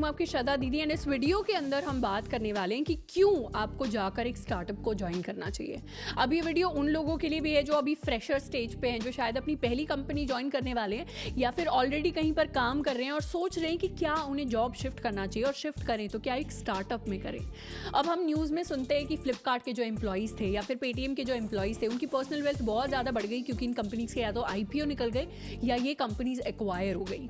हूँ आपकी श्रद्धा दीदी एंड इस वीडियो के अंदर हम बात करने वाले हैं कि क्यों आपको जाकर एक स्टार्टअप को ज्वाइन करना चाहिए। अब ये वीडियो उन लोगों के लिए भी है जो अभी फ्रेशर स्टेज पे हैं, जो शायद अपनी पहली कंपनी ज्वाइन करने वाले हैं या फिर ऑलरेडी कहीं पर काम कर रहे हैं और सोच रहे हैं कि क्या उन्हें जॉब शिफ्ट करना चाहिए और शिफ्ट करें तो क्या एक स्टार्टअप में करें। अब हम न्यूज़ में सुनते हैं कि फ्लिपकार्ट के जो एम्प्लॉइज़ थे या फिर पेटीएम के जो एम्प्लॉइज़ थे उनकी पर्सनल वेल्थ बहुत ज़्यादा बढ़ गई क्योंकि इन कंपनीज़ के या तो IPO निकल गए या ये कंपनीज एक्वायर हो गई।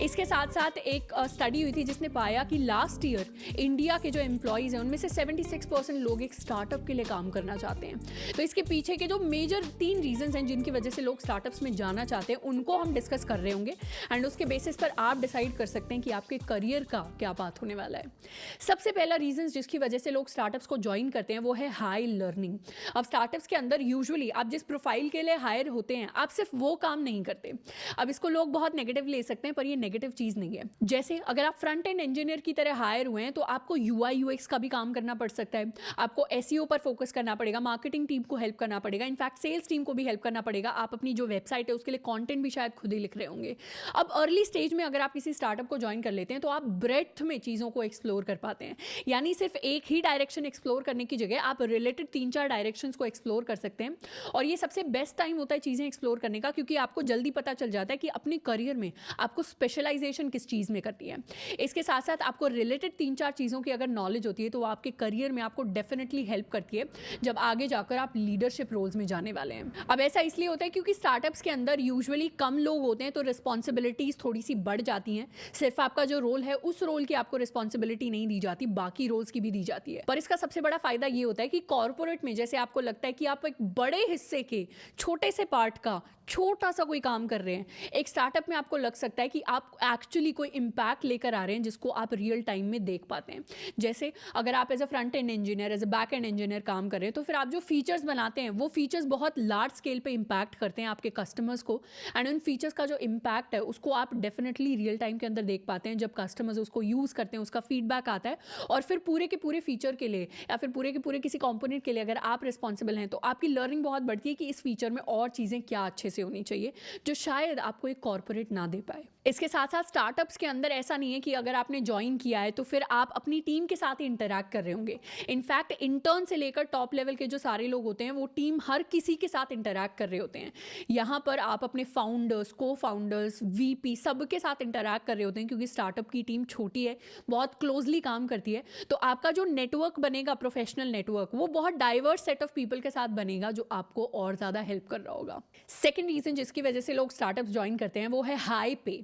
इसके साथ साथ एक स्टडी हुई थी जिसने पाया कि लास्ट ईयर इंडिया के जो एम्प्लॉइज़ हैं उनमें से 76% लोग एक स्टार्टअप के लिए काम करना चाहते हैं। तो इसके पीछे के जो मेजर 3 रीजंस हैं जिनकी वजह से लोग स्टार्टअप्स में जाना चाहते हैं उनको हम डिस्कस कर रहे होंगे एंड उसके बेसिस पर आप डिसाइड कर सकते हैं कि आपके करियर का क्या पाथ होने वाला है। सबसे पहला रीजन जिसकी वजह से लोग स्टार्टअप्स को ज्वाइन करते हैं वो है हाई लर्निंग। अब स्टार्टअप्स के अंदर यूजुअली आप जिस प्रोफाइल के लिए हायर होते हैं आप सिर्फ वो काम नहीं करते। अब इसको लोग बहुत नेगेटिव ले सकते हैं पर ये नेगेटिव चीज़ नहीं है। जैसे अगर आप फ्रंट एंड इंजीनियर की तरह हायर हुए हैं तो आपको UI UX का भी काम करना पड़ सकता है, आपको SEO पर फोकस करना पड़ेगा, मार्केटिंग टीम को हेल्प करना पड़ेगा, इनफैक्ट सेल्स टीम को भी हेल्प करना पड़ेगा। आप अपनी जो वेबसाइट है उसके लिए कंटेंट भी शायद खुद ही लिख रहे होंगे। अब अर्ली स्टेज में अगर आप किसी स्टार्टअप को ज्वाइन कर लेते हैं तो आप ब्रेड्थ में चीज़ों को एक्सप्लोर कर पाते हैं, यानी सिर्फ एक ही डायरेक्शन एक्सप्लोर करने की जगह आप रिलेटेड 3-4 डायरेक्शंस को एक्सप्लोर कर सकते हैं। और ये सबसे बेस्ट टाइम होता है चीज़ें एक्सप्लोर करने का क्योंकि आपको जल्दी पता चल जाता है कि अपने करियर में आपको स्पेशलाइजेशन किस चीज़ में करनी है। इसके साथ साथ आपको रिलेटेड 3-4 चीज़ों की अगर नॉलेज होती है तो वो आपके करियर में आपको डेफिनेटली हेल्प करती है जब आगे जाकर आप लीडरशिप रोल्स में जाने वाले हैं। अब ऐसा इसलिए होता है क्योंकि स्टार्टअप्स के अंदर यूजुअली कम लोग होते हैं तो रिस्पॉन्सिबिलिटीज़ थोड़ी सी बढ़ जाती हैं। सिर्फ आपका जो रोल है उस रोल की आपको रिस्पॉन्सिबिलिटी नहीं दी जाती, बाकी रोल्स की भी दी जाती है। पर इसका सबसे बड़ा फायदा ये होता है कि कॉर्पोरेट में जैसे आपको लगता है कि आप एक बड़े हिस्से के छोटे से पार्ट का छोटा सा कोई काम कर रहे हैं, एक स्टार्टअप में आपको लग सकता है कि आप एक्चुअली कोई इम्पैक्ट लेकर आ रहे हैं जिसको आप रियल टाइम में देख पाते हैं। जैसे अगर आप as a front end engineer, as a back end engineer काम कर रहे हैं तो फिर आप जो फीचर्स बनाते हैं वो फीचर्स बहुत लार्ज स्केल पे इम्पैक्ट करते हैं आपके कस्टमर्स को एंड उन फीचर्स का जो इम्पैक्ट है उसको आप डेफिनेटली रियल टाइम के अंदर देख पाते हैं जब कस्टमर्स उसको यूज़ करते हैं, उसका फीडबैक आता है और फिर पूरे के पूरे फीचर के लिए या फिर पूरे के पूरे किसी कॉम्पोनेंट के लिए अगर आप रिस्पॉन्सिबल हैं तो आपकी लर्निंग बहुत बढ़ती है कि इस फीचर में और चीज़ें क्या अच्छे से होनी चाहिए जो शायद आपको एक कॉर्पोरेट ना दे पाए। इसके साथ साथ स्टार्टअप्स के अंदर ऐसा नहीं है कि अगर आपने ज्वाइन किया है तो फिर आप अपनी टीम के साथ ही इंटरैक्ट कर रहे होंगे। इनफैक्ट इंटर्न से लेकर टॉप लेवल के जो सारे लोग होते हैं वो टीम हर किसी के साथ इंटरैक्ट कर रहे होते हैं। यहाँ पर आप अपने फाउंडर्स, को फाउंडर्स, VP सबके साथ इंटरैक्ट कर रहे होते हैं क्योंकि स्टार्टअप की टीम छोटी है, बहुत क्लोजली काम करती है। तो आपका जो नेटवर्क बनेगा, प्रोफेशनल नेटवर्क, वो बहुत डाइवर्स सेट ऑफ पीपल के साथ बनेगा जो आपको और ज़्यादा हेल्प कर रहा होगा। सेकेंड रीज़न जिसकी वजह से लोग स्टार्टअप्स ज्वाइन करते हैं वो है हाई पे।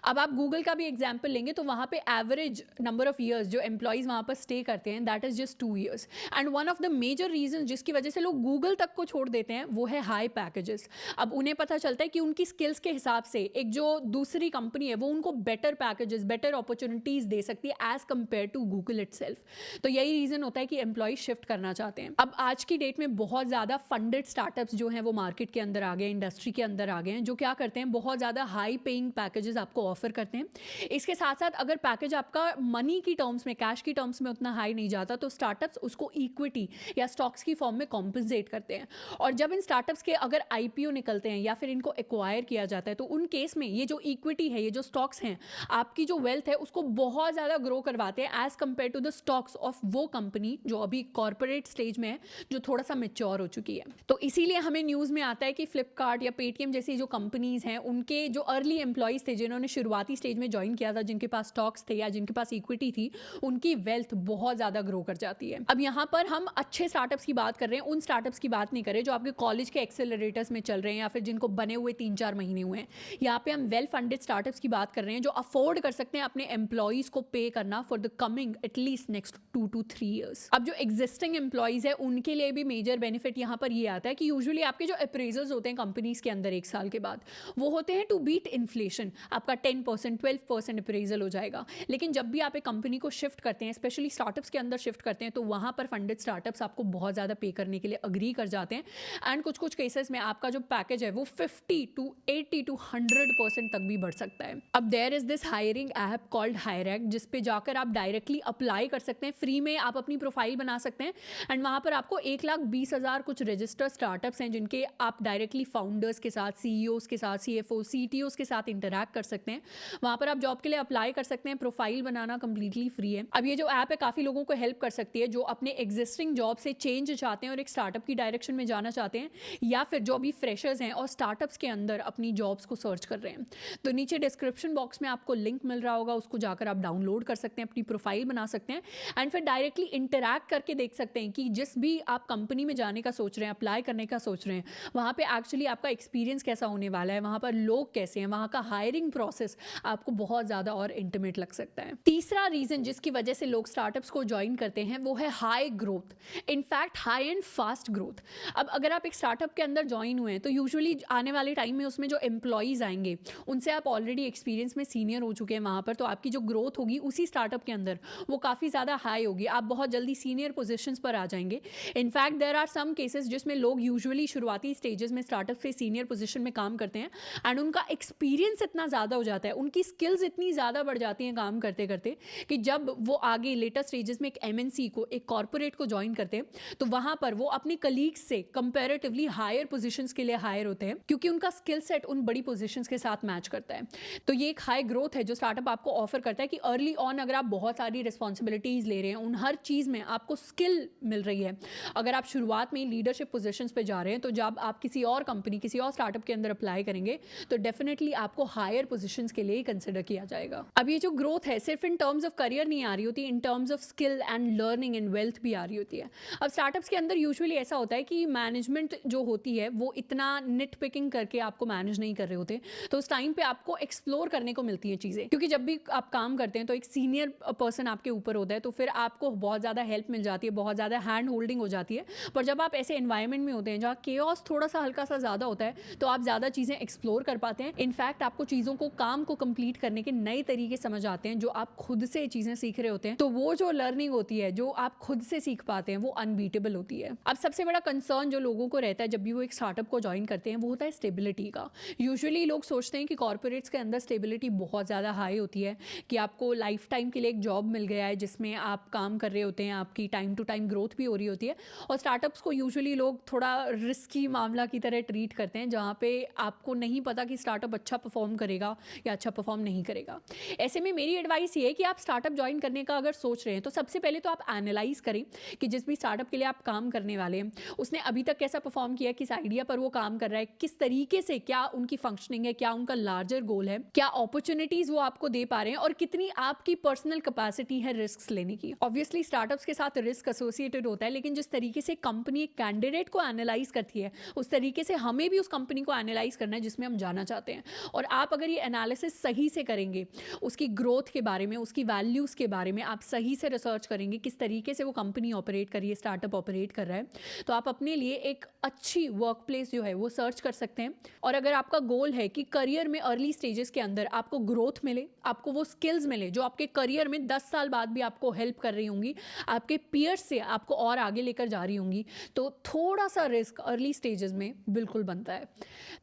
अब आप गूगल का भी एग्जाम्पल लेंगे तो वहाँ पे एवरेज नंबर ऑफ ईयर्स जो एम्प्लॉइज वहाँ पर स्टे करते हैं that is just 2 years and one of the major reason जिसकी वजह से लोग गूगल तक को छोड़ देते हैं वो है हाई पैकेजेस। अब उन्हें पता चलता है कि उनकी स्किल्स के हिसाब से एक जो दूसरी कंपनी है वो उनको बेटर पैकेजेस, बेटर अपॉर्चुनिटीज दे सकती है as compare to Google itself. तो यही रीजन होता है कि एम्प्लॉइज शिफ्ट करना चाहते हैं। अब आज की डेट में बहुत ज़्यादा फंडेड स्टार्टअप्स जो हैं वो मार्केट के अंदर आ गए, इंडस्ट्री के अंदर आ गए हैं, जो क्या करते हैं बहुत ज़्यादा हाई पेइंग पैकेजेस आपको ऑफर करते हैं। इसके साथ साथ अगर पैकेज आपका मनी की टर्म्स में, कैश की टर्म्स में उतना हाई नहीं जाता तो स्टार्टअप्स उसको इक्विटी या स्टॉक्स की फॉर्म में कॉम्पनसेट करते हैं। और जब इन स्टार्टअप्स के अगर IPO निकलते हैं या फिर इनको एक्वायर किया जाता है तो उन केस में ये जो इक्विटी है, ये जो स्टॉक्स हैं, आपकी जो वेल्थ है उसको बहुत ज़्यादा ग्रो करवाते हैं as compare to the stocks of वो कंपनी जो अभी कॉर्पोरेट स्टेज में है, जो थोड़ा सा मैच्योर हो चुकी है। तो इसीलिए हमें न्यूज़ में आता है कि फ्लिपकार्ट या पेटीएम जैसी जो कंपनीज हैं उनके जो अर्ली एम्प्लॉइज थे जिन्होंने शुरुआती स्टेज में ज्वाइन किया था, जिनके पास स्टॉक्स थे या जिनके पास इक्विटी थी, उनकी वेल्थ बहुत ज़्यादा ग्रो कर जाती है। अब यहाँ पर हम अच्छे स्टार्टअप्स की बात कर रहे हैं, उन स्टार्टअप्स की बात नहीं कर रहे जो आपके कॉलेज के एक्सेलरेटर्स में चल रहे हैं या फिर जिनको बने हुए 3-4 महीने हुए हैं। यहाँ पे हम वेल फंडेड स्टार्टअप्स की बात कर रहे हैं जो अफोर्ड कर सकते हैं अपने एम्प्लॉइज को पे करना for the coming at least next 2 to 3 years. अब जो एग्जिस्टिंग एम्प्लॉइज है उनके लिए भी मेजर बेनिफिट यहाँ पर ये आता है कि यूजुअली आपके जो अप्रेजल्स होते हैं कंपनीज के अंदर 1 साल के बाद वो होते हैं टू बीट इन्फ्लेशन। आपका 10%, 12% अप्रेजल हो जाएगा। लेकिन जब भी आप एक कंपनी को शिफ्ट करते हैं, स्पेशली स्टार्टअप्स के अंदर शिफ्ट करते हैं, तो वहाँ पर फंडेड स्टार्टअप्स आपको बहुत ज़्यादा पे करने के लिए अग्री कर जाते हैं एंड कुछ केसेस में आपका जो पैकेज है वो 50 to 80 to 100% तक भी बढ़ सकता है। अब there is this hiring app called Hirect जिस पे जाकर आप डायरेक्टली अप्लाई कर सकते हैं, फ्री में आप अपनी प्रोफाइल बना सकते हैं एंड वहाँ पर आपको 1,20,000 कुछ रजिस्टर्ड स्टार्टअप्स हैं जिनके आप डायरेक्टली फाउंडर्स के साथ, CEOs के साथ, CFOs, CTOs के साथ इंटरैक्ट कर सकते हैं। वहाँ पर आप जॉब के लिए अप्लाई कर सकते हैं, प्रोफाइल बनाना कंप्लीटली फ्री है। अब ये जो ऐप है काफ़ी लोगों को हेल्प कर सकती है जो अपने एग्जिस्टिंग जॉब से चेंज चाहते हैं और एक स्टार्टअप की डायरेक्शन में जाना चाहते हैं, या फिर जो अभी फ्रेशर्स हैं और स्टार्टअप्स के अंदर अपनी जॉब्स को सर्च कर रहे हैं। तो नीचे डिस्क्रिप्शन बॉक्स में आपको लिंक मिल रहा होगा, उसको जाकर आप डाउनलोड कर सकते हैं, अपनी प्रोफाइल बना सकते हैं एंड फिर डायरेक्टली इंटरैक्ट करके देख सकते हैं कि जिस भी आप कंपनी में जाने का सोच रहे हैं, अप्लाई करने का सोच रहे हैं, वहाँ पे एक्चुअली आपका एक्सपीरियंस कैसा होने वाला है, वहाँ पर लोग कैसे हैं, वहाँ का हायरिंग प्रोसेस आपको बहुत ज़्यादा और इंटीमेट लग सकता है। तीसरा रीज़न जिसकी वजह से लोग स्टार्टअप्स को ज्वाइन करते हैं वो है high growth, in fact high and fast growth. अब अगर आप एक स्टार्टअप के अंदर ज्वाइन हुए हैं तो यूजुअली आने वाले टाइम में उसमें जो एम्प्लॉयज़ आएंगे उनसे आप ऑलरेडी एक्सपीरियंस में सीनियर हो चुके हैं वहाँ पर, तो आपकी जो ग्रोथ होगी उसी स्टार्टअप के अंदर वो काफ़ी ज़्यादा हाई होगी, आप बहुत जल्दी सीनियर पोजीशंस पर आ जाएंगे। In fact there are some cases जिसमें लोग यूजुअली शुरुआती स्टेजेस में स्टार्टअप से सीनियर पोजीशन में काम करते हैं एंड उनका एक्सपीरियंस इतना ज़्यादा हो जाता है, उनकी स्किल्स इतनी ज़्यादा बढ़ जाती हैं काम करते करते कि जब वो आगे लेटर स्टेजेस में एक एमएनसी को, एक कॉर्पोरेट को ज्वाइन करते हैं तो वहाँ पर वो अपने कलीग्स से कंपैरेटिवली हायर पोजीशंस के लिए हायर होते हैं क्योंकि उनका स्किल सेट उन बड़ी पोजीशंस के साथ मैच करता है। तो ये एक हाई ग्रोथ है जो स्टार्टअप आपको ऑफर करता है कि अर्ली ऑन अगर आप बहुत सारी रिस्पॉन्सिबिलिटीज़ ले रहे हैं, उन हर चीज़ में आपको स्किल मिल रही है। अगर आप शुरुआत में लीडरशिप पोजीशंस पे जा रहे हैं तो जब आप किसी और कंपनी, किसी और स्टार्टअप के अंदर अप्लाई करेंगे तो डेफिनेटली आपको हायर पोजीशंस के लिए ही कंसिडर किया जाएगा। अब ये जो ग्रोथ है सिर्फ इन टर्म्स ऑफ करियर नहीं आ रही होती, in terms of skill and learning and wealth भी आ रही होती है। अब स्टार्टअप्स के अंदर यूजुअली ऐसा होता है कि मैनेजमेंट जो होती है वो इतना निट पिकिंग करके आपको मैनेज नहीं कर रहे होते, तो उस टाइम पे आपको एक्सप्लोर करने को मिलती है चीज़ें, क्योंकि जब भी आप काम करते हैं तो एक सीनियर पर्सन आपके ऊपर होता है तो फिर आपको बहुत ज़्यादा हेल्प मिल जाती है, बहुत ज़्यादा हैंड होल्डिंग हो जाती है। पर जब आप ऐसे एनवायरनमेंट में होते हैं जहाँ केओस थोड़ा सा हल्का सा ज़्यादा होता है तो आप ज़्यादा चीज़ें एक्सप्लोर कर पाते हैं। इनफैक्ट आपको चीज़ों को, काम को कंप्लीट करने के नए तरीके समझ आते हैं, जो आप खुद से चीज़ें सीख रहे होते हैं। तो वो जो लर्निंग होती है जो आप खुद से सीख पाते हैं वो अनबीटेबल होती है। अब सबसे बड़ा कंसर्न जो लोगों को रहता है जब भी वो एक स्टार्टअप को ज्वाइन करते हैं वो होता है स्टेबिलिटी का। यूजुअली लोग सोचते हैं कि कॉर्पोरेट्स के अंदर स्टेबिलिटी बहुत ज़्यादा हाई होती है कि आपको लाइफ टाइम के लिए एक जॉब मिल गया है जिसमें आप काम कर रहे होते हैं, आपकी टाइम टू टाइम ग्रोथ भी हो रही होती है। और स्टार्टअप्स को यूजुअली लोग थोड़ा रिस्की मामला की तरह ट्रीट करते हैं जहाँ पे आपको नहीं पता कि स्टार्टअप अच्छा परफॉर्म करेगा या अच्छा परफॉर्म नहीं करेगा। ऐसे में मेरी एडवाइस ये है कि आप स्टार्टअप ज्वाइन करने का अगर सोच रहे हैं तो सबसे पहले तो आप एनालाइज करें कि जिस भी स्टार्टअप के लिए आप काम करने वाले हैं उसने अभी तक कैसा परफॉर्म किया, किस आइडिया पर वो काम कर रहा है, किस तरीके से, क्या उनकी फंक्शनिंग है, क्या उनका लार्जर गोल है, क्या अपॉर्चुनिटीज वो आपको दे पा रहे हैं और कितनी आपकी पर्सनल कैपेसिटी है रिस्क लेने की। ऑब्वियसली स्टार्टअप्स के साथ रिस्क एसोसिएटेड होता है, लेकिन जिस तरीके से कंपनी एक कैंडिडेट को एनालाइज करती है उस तरीके से हमें भी उस कंपनी को एनालाइज करना है जिसमें हम जाना चाहते हैं। और आप अगर ये एनालिसिस सही से करेंगे, उसकी ग्रोथ के बारे में, उसकी वैल्यूज़ के बारे में आप सही से रिसर्च करेंगे, किस तरीके से वो कंपनी ऑपरेट कर रही है, स्टार्टअप ऑपरेट कर रहा है, तो आप अपने लिए एक अच्छी वर्क प्लेस जो है वो सर्च कर सकते हैं। और अगर आपका गोल है कि करियर में अर्ली स्टेजेस के अंदर आपको ग्रोथ मिले, आपको वो स्किल्स मिले जो आपके करियर में 10 साल बाद भी आपको हेल्प कर रही होंगी, आपके पीयर्स से आपको और आगे लेकर जा रही होंगी, तो थोड़ा सा रिस्क अर्ली स्टेजेस में बिल्कुल बनता है।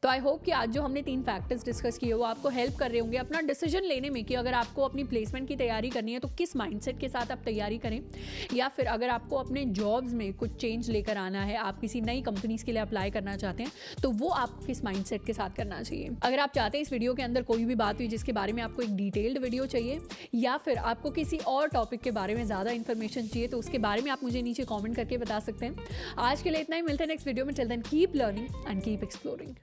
तो आई होप कि आज जो हमने 3 फैक्टर्स डिस्कस किए वो आपको हेल्प कर रहे होंगे अपना डिसीजन लेने में कि अगर आपको अपनी प्लेसमेंट की तैयारी करनी है तो किस माइंडसेट के साथ आप तैयारी करें, या फिर अगर आपको अपने जॉब्स में कुछ चेंज लेकर आना है, आप किसी नई कंपनीज के लिए अप्लाई करना चाहते हैं, तो वो आपको किस माइंडसेट के साथ करना चाहिए। अगर आप चाहते हैं इस वीडियो के अंदर कोई भी बात हुई जिसके बारे में आपको एक डिटेल्ड वीडियो चाहिए, या फिर आपको किसी और टॉपिक के बारे में ज़्यादा इन्फॉर्मेशन चाहिए, तो उसके बारे में आप मुझे नीचे कॉमेंट करके बता सकते हैं। आज के लिए इतना ही, मिलते हैं नेक्स्ट वीडियो में। Till then keep learning and keep exploring.